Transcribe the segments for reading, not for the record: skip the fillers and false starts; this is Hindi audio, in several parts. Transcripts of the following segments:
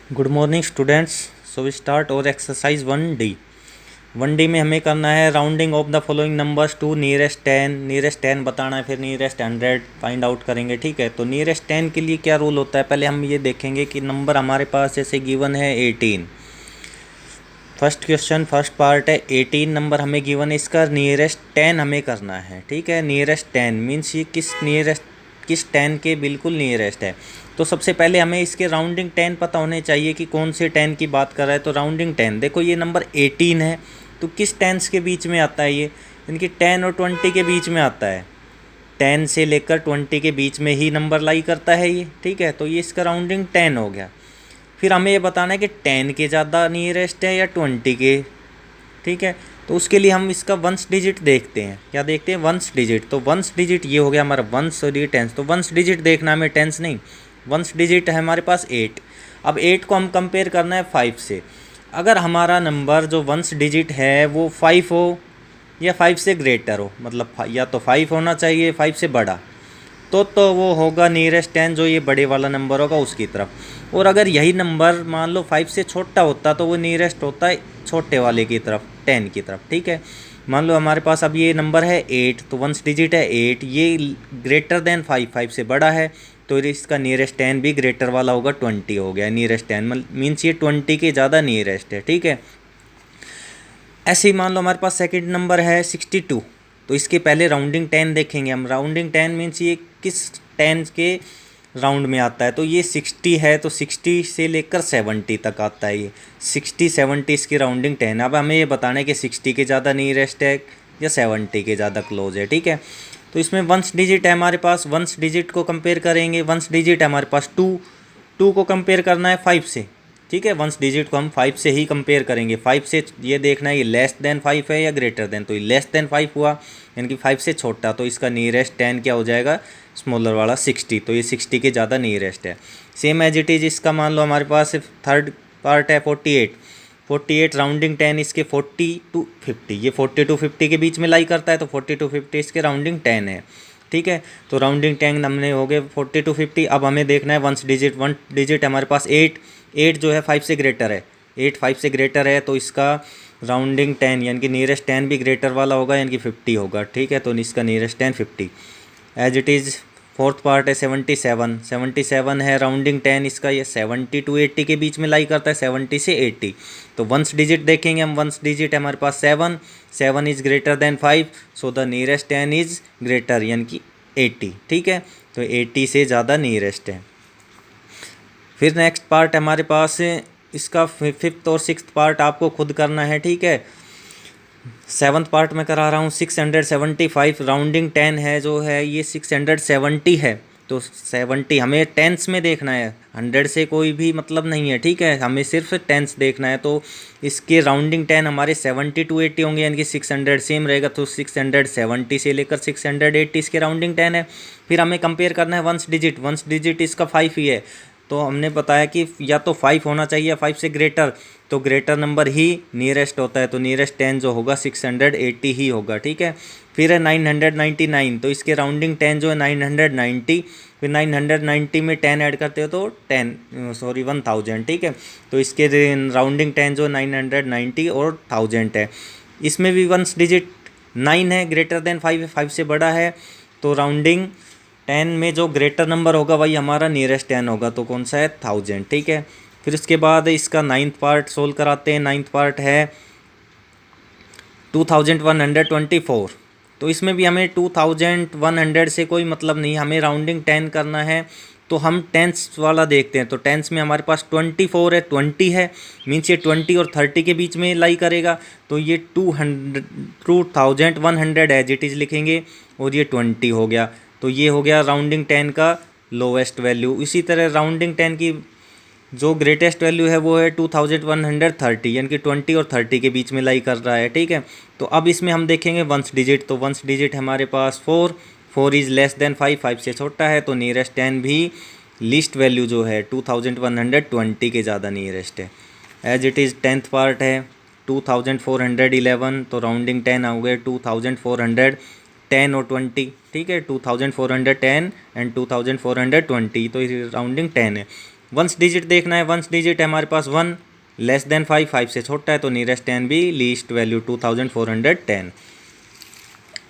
Good morning students. So we start our exercise 1D में हमें करना है rounding off the following numbers to nearest ten बताना है, फिर नियरेस्ट 100 फाइंड आउट करेंगे। ठीक है, तो नियरेस्ट 10 के लिए क्या रूल होता है, पहले हम ये देखेंगे कि नंबर हमारे पास जैसे गिवन है 18। फर्स्ट क्वेश्चन फर्स्ट पार्ट है 18 नंबर हमें गिवन है, इसका नियरेस्ट 10 हमें करना है। ठीक है, नियरेस्ट 10 मीन्स ये किस 10 के बिल्कुल नियरेस्ट है। तो सबसे पहले हमें इसके राउंडिंग 10 पता होने चाहिए कि कौन से 10 की बात कर रहा है। तो राउंडिंग 10 देखो, ये नंबर 18 है, तो किस टेंस के बीच में आता है ये, इनकी 10 और 20 के बीच में आता है। 10 से लेकर 20 के बीच में ही नंबर लाई करता है ये। ठीक है, तो ये इसका राउंडिंग 10 हो गया। फिर हमें ये बताना है कि 10 के ज़्यादा नियरेस्ट है या 20 के। ठीक है, तो उसके लिए हम इसका वंस डिजिट देखते हैं। क्या देखते हैं? Ones digit. तो वंस डिजिट ये हो गया हमारा वंस और ये टेंस। तो वंस डिजिट देखना हमें, टेंस नहीं। वंस डिजिट है हमारे पास 8। अब 8 को हम कंपेयर करना है 5 से। अगर हमारा नंबर जो वंस डिजिट है वो 5 हो या 5 से ग्रेटर हो, मतलब या तो 5 होना चाहिए 5 से बड़ा, तो वो होगा नियरेस्ट 10, जो ये बड़े वाला नंबर होगा उसकी तरफ। और अगर यही नंबर मान लो 5 से छोटा होता तो वो नियरेस्ट होता है छोटे वाले की तरफ, 10 की तरफ। ठीक है, मान लो हमारे पास अब ये नंबर है 8, तो वंस डिजिट है 8, ये ग्रेटर देन 5, 5 से बड़ा है, तो इसका नियरेस्ट 10 भी ग्रेटर वाला होगा, 20 हो गया नियरेस्ट 10, मीन्स ये 20 के ज़्यादा नियरेस्ट है। ठीक है, ऐसे ही मान लो हमारे पास सेकंड नंबर है 62, तो इसके पहले राउंडिंग 10 देखेंगे हम। राउंडिंग 10 मीन्स ये किस 10 के राउंड में आता है। तो ये 60 है, तो 60 से लेकर 70 तक आता है ये। 60 70 इसकी राउंडिंग 10। अब हमें ये बताना है कि 60 के ज़्यादा नियरेस्ट है या 70 के ज़्यादा क्लोज है। ठीक है, तो इसमें वंस डिजिट है हमारे पास, वंस डिजिट को कंपेयर करेंगे। वंस डिजिट है हमारे पास 2 को कंपेयर करना है 5 से। ठीक है, वंस डिजिट को हम 5 से ही कंपेयर करेंगे। 5 से ये देखना है ये लेस देन 5 है या ग्रेटर देन, तो ये लेस देन 5 हुआ, यानी कि 5 से छोटा, तो इसका नियरेस्ट 10 क्या हो जाएगा, स्मॉलर वाला 60, तो ये 60 के ज़्यादा नियरेस्ट है। सेम एज इट इज़ इसका मान लो हमारे पास थर्ड पार्ट है 48 राउंडिंग 10 इसके 40 टू 50, ये 40 टू 50 के बीच में लाई करता है, तो 40 टू 50 इसके राउंडिंग 10 है। ठीक है, तो राउंडिंग 10 हमने हो गए 40 टू 50। अब हमें देखना है वंस डिजिट हमारे पास 8 जो है 5 से ग्रेटर है, 8 5 से ग्रेटर है, तो इसका राउंडिंग 10 यानी कि नियरेस्ट 10 भी ग्रेटर वाला होगा, यानी कि 50 होगा। ठीक है, तो इसका nearest 10 50। As it is fourth part है 77 है, राउंडिंग 10 इसका ये 70 टू 80 के बीच में लाई करता है, 70 से 80। तो वंस डिजिट देखेंगे हम, वंस डिजिट है हमारे पास 7 is greater than 5, so the nearest 10 is greater यानी कि 80। ठीक है, तो 80 से ज़्यादा नियरेस्ट है। फिर नेक्स्ट पार्ट हमारे पास इसका फिफ्थ और सिक्स्थ पार्ट आपको खुद करना है। ठीक है, सेवन्थ पार्ट में करा रहा हूँ 675, राउंडिंग 10 है जो है ये 670 है, तो 70 हमें टेंस में देखना है, 100 से कोई भी मतलब नहीं है। ठीक है, हमें सिर्फ टेंस देखना है, तो इसके राउंडिंग 10 हमारे 70 टू 80 होंगे, यानी कि 600 सेम रहेगा, तो 670 से लेकर 680 इसके राउंडिंग 10 है। फिर हमें कंपेयर करना है वंस डिजिट इसका 5 ही है, तो हमने बताया कि या तो 5 होना चाहिए या 5 से ग्रेटर, तो ग्रेटर नंबर ही नियरेस्ट होता है, तो नियरेस्ट 10 जो होगा 680 ही होगा। ठीक है, फिर है 999, तो इसके राउंडिंग 10 जो है 990, फिर 990 में 10 ऐड करते हो तो 1000। ठीक है, तो इसके राउंडिंग 10 जो 990 और 1000 है। इसमें भी वंस डिजिट 9 है, ग्रेटर देन 5 है, 5 से बड़ा है, तो राउंडिंग 10 में जो ग्रेटर नंबर होगा वही हमारा नियरेस्ट 10 होगा, तो कौन सा है 1000। ठीक है, फिर उसके बाद इसका 9th पार्ट सोल्व कराते हैं। 9th पार्ट है 2124, तो इसमें भी हमें 2100 से कोई मतलब नहीं, हमें राउंडिंग 10 करना है, तो हम टेंस वाला देखते हैं। तो टेंस में हमारे पास 24 है, 20 है, मीन्स ये 20 और 30 के बीच में लाई करेगा, तो ये 2100 एज इट इज़ लिखेंगे, और ये 20 हो गया, तो ये हो गया राउंडिंग 10 का लोवेस्ट वैल्यू। इसी तरह राउंडिंग 10 की जो ग्रेटेस्ट वैल्यू है वो है 2130, यानी कि 20 और 30 के बीच में लाई कर रहा है। ठीक है, तो अब इसमें हम देखेंगे वंस डिजिट, तो वंस डिजिट हमारे पास 4 इज़ लेस देन 5, 5 से छोटा है, तो नियरेस्ट 10 भी लीस्ट वैल्यू जो है 2120 के ज़्यादा नियरेस्ट है। As it is 10th part है 2411, तो राउंडिंग 10 हो गए 2410 और 20। ठीक है, 2410 एंड 2420, तो राउंडिंग 10 है। वंस डिजिट देखना है, वंस डिजिट है हमारे पास 1, लेस देन 5, 5 से छोटा है, तो नियरेस्ट 10 भी, लीस्ट वैल्यू 2410।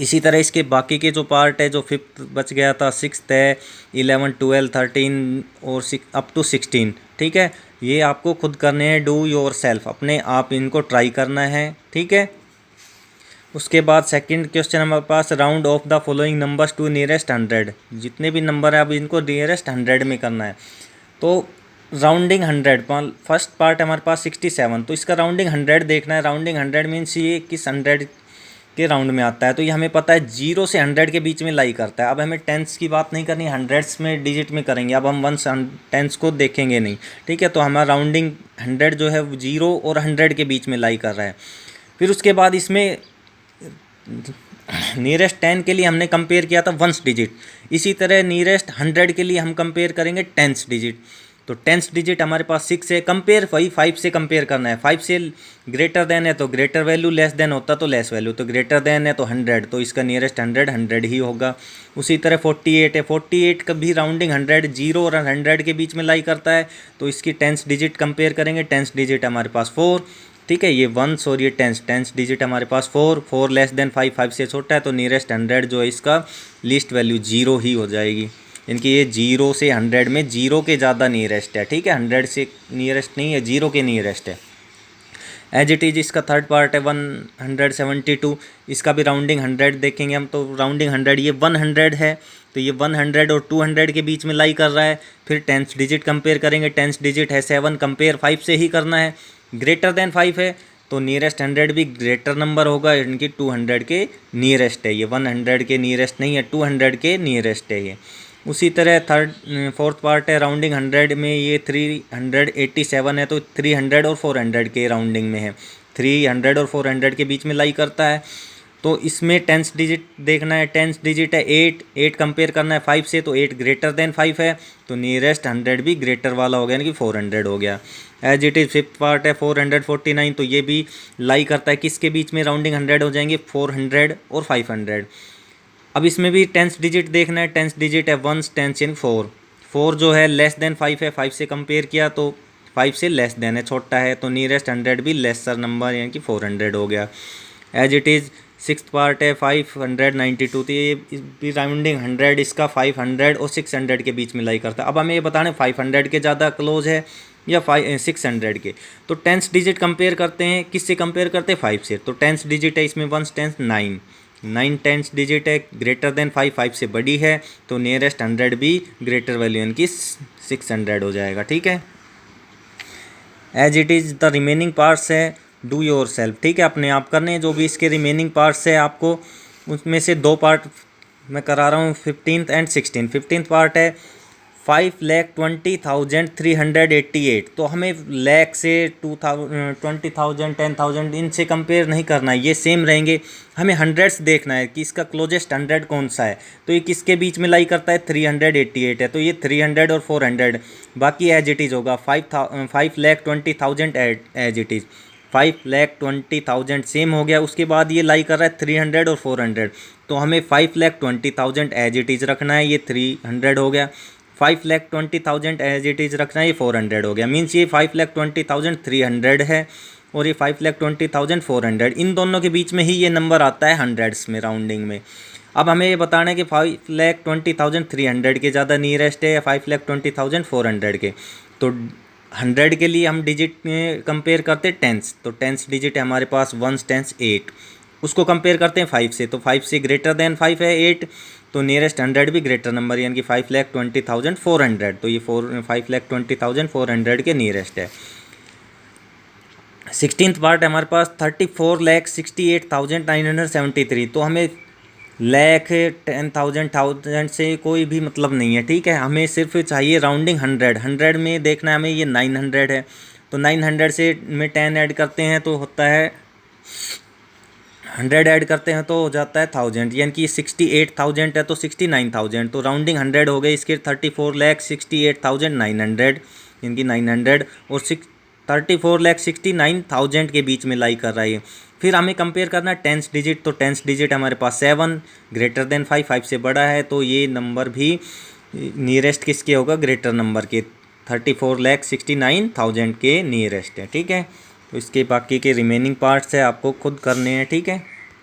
इसी तरह इसके बाकी के जो पार्ट है, जो फिफ्थ बच गया था, सिक्स्थ है, 11, 12, 13 और अप टू 16, ठीक है, ये आपको खुद करने हैं, डू योर सेल्फ, अपने आप इनको ट्राई करना है, ठीक है। उसके बाद सेकंड क्वेश्चन हमारे पास, round off the following numbers to nearest 100, जितने भी नंबर है अब इनको नियरेस्ट 100 में करना है। तो राउंडिंग 100, फर्स्ट पार्ट है हमारे पास 67, तो इसका राउंडिंग 100 देखना है। राउंडिंग 100 मीन्स ये किस 100 के राउंड में आता है, तो ये हमें पता है 0 से 100 के बीच में लाई करता है। अब हमें टेंस की बात नहीं करनी, हंड्रेड्स में डिजिट में करेंगे, अब हम वंस टेंस को देखेंगे नहीं, ठीक है। तो हमारा राउंडिंग 100 जो है 0 और 100 के बीच में लाई कर रहा है। फिर उसके बाद इसमें नियरेस्ट 10 के लिए हमने कंपेयर किया था वंस डिजिट, इसी तरह नियरेस्ट 100 के लिए हम कंपेयर करेंगे टेंस डिजिट। तो टेंस डिजिट हमारे पास 6 है, कंपेयर वही 5 से कंपेयर करना है। 5 से ग्रेटर देन है तो ग्रेटर वैल्यू, लेस देन होता तो लेस वैल्यू, तो ग्रेटर देन है तो 100, तो इसका नियरेस्ट 100 ही होगा। उसी तरह 48 है, 48 का भी राउंडिंग 100, 0 और 100 के बीच में लाई करता है, तो इसकी टेंस डिजिट कंपेयर करेंगे। टेंस डिजिट हमारे पास 4, ठीक है, ये वंस और ये टेंस डिजिट हमारे पास 4 लेस देन 5, 5 से छोटा है, तो नियरेस्ट 100 जो है इसका लीस्ट वैल्यू 0 ही हो जाएगी। इनकी ये 0 से 100 में 0 के ज़्यादा नियरेस्ट है, ठीक है, 100 से नियरेस्ट नहीं है, 0 के नियरेस्ट है। एज इट इज़ इसका थर्ड पार्ट है 172, इसका भी राउंडिंग 100 देखेंगे हम, तो राउंडिंग 100, ये 100 है, तो ये 100 और 200 के बीच में लाई कर रहा है। फिर टेंस डिजिट कंपेयर करेंगे, टेंस डिजिट है 7, कंपेयर 5 से ही करना है। ग्रेटर देन 5 है तो नियरेस्ट 100 भी ग्रेटर नंबर होगा, इनकी 200 के नियरेस्ट है, ये 100 के नियरेस्ट नहीं है, 200 के नियरेस्ट है ये। उसी तरह फोर्थ पार्ट है राउंडिंग 100 में, ये 387 है, तो 300 और 400 के राउंडिंग में है, 300 और 400 के बीच में लाई करता है। तो इसमें टेंस डिजिट देखना है, टेंस डिजिट है 8 कंपेयर करना है 5 से, तो 8 ग्रेटर देन 5 है, तो नियरेस्ट 100 भी ग्रेटर वाला हो गया, यानी कि 400 हो गया। As it is fifth part है 449, तो ये भी लाई करता है किसके बीच में, राउंडिंग 100 हो जाएंगे 400 और 500। अब इसमें भी टेंस डिजिट देखना है, टेंस डिजिट है वंस टेंस यानी 4 जो है लेस देन 5 है, 5 से कंपेयर किया तो 5 से लेस देन है, छोटा है, तो नियरेस्ट 100 भी लेसर नंबर यानी कि 400 हो गया। As it is sixth part है 592, तो ये भी राउंडिंग 100 इसका 500 और 600 के बीच में लाई करता है। अब हमें ये बताना है 500 के ज़्यादा क्लोज है या 600 के, तो टेंस डिजिट कंपेयर करते हैं, किससे कंपेयर करते हैं 5 से, तो टेंस डिजिट है इसमें वंस टेंस 9 टेंस डिजिट है, ग्रेटर देन 5 से बड़ी है, तो नियरेस्ट 100 भी ग्रेटर वैल्यू इनकी 600 हो जाएगा, ठीक है। As it is the remaining parts है डू योर सेल्फ, ठीक है, अपने आप करने हैं जो भी इसके रिमेनिंग पार्ट्स है आपको, उसमें से 2 पार्ट मैं करा रहा हूँ 15th and 16th। 15th part है 5,20,388, तो हमें लैख से 20,000 10,000 इनसे कंपेयर नहीं करना है, ये सेम रहेंगे, हमें हंड्रेड्स देखना है कि इसका क्लोजेस्ट 100 कौन सा है, तो ये किसके बीच में लाई करता है 388 है, तो ये 300 और 400 बाकी एज इट इज़ होगा। 5,20,000 एज इट इज़ 5,20,000 सेम हो गया। उसके बाद ये लाई कर रहा है 300 और 400, तो हमें 5,20,000 एज इट इज़ रखना है, ये 300 हो गया। 5,20,000 एज इट इज़ रखना है, ये 400 हो गया। मीन्स ये 5,20,300 है और ये 5,20,400, इन दोनों के बीच में ही ये नंबर आता है हंड्रेड्स में, राउंडिंग में। अब हमें ये बताना है कि 5,20,300 के ज़्यादा नियरेस्ट है या 5,20,400 के, तो 100 के लिए हम डिजिट में कंपेयर करते हैं टेंस, तो टेंस डिजिट है हमारे पास वंस टेंस 8, उसको कंपेयर करते हैं 5 से, तो 5 से ग्रेटर देन 5 है 8, तो नियरेस्ट 100 भी ग्रेटर नंबर यानी कि 5,20,400, तो ये 5,20,400 के नियरेस्ट है। 16th पार्ट है हमारे पास 34,68,973, तो हमें लैख 10,000 से कोई भी मतलब नहीं है, ठीक है, हमें सिर्फ चाहिए राउंडिंग 100 में देखना है हमें, ये 900 है, तो 900 से में 10 ऐड करते हैं तो होता है 100 ऐड करते हैं तो हो जाता है 1000, यानी कि 68,000 है तो 69,000, तो राउंडिंग 100 हो गई इसके 34,68,900 यानी कि 900 और 34,69,000 के बीच में लाई कर रहा है। फिर हमें कंपेयर करना है टेंस डिजिट, तो टेंस डिजिट हमारे पास 7 ग्रेटर देन 5 से बड़ा है, तो ये नंबर भी नियरेस्ट किसके होगा ग्रेटर नंबर के, 34,69,000 के नियरेस्ट है, ठीक है। तो इसके बाकी के रिमेनिंग पार्ट्स है आपको खुद करने हैं, ठीक है।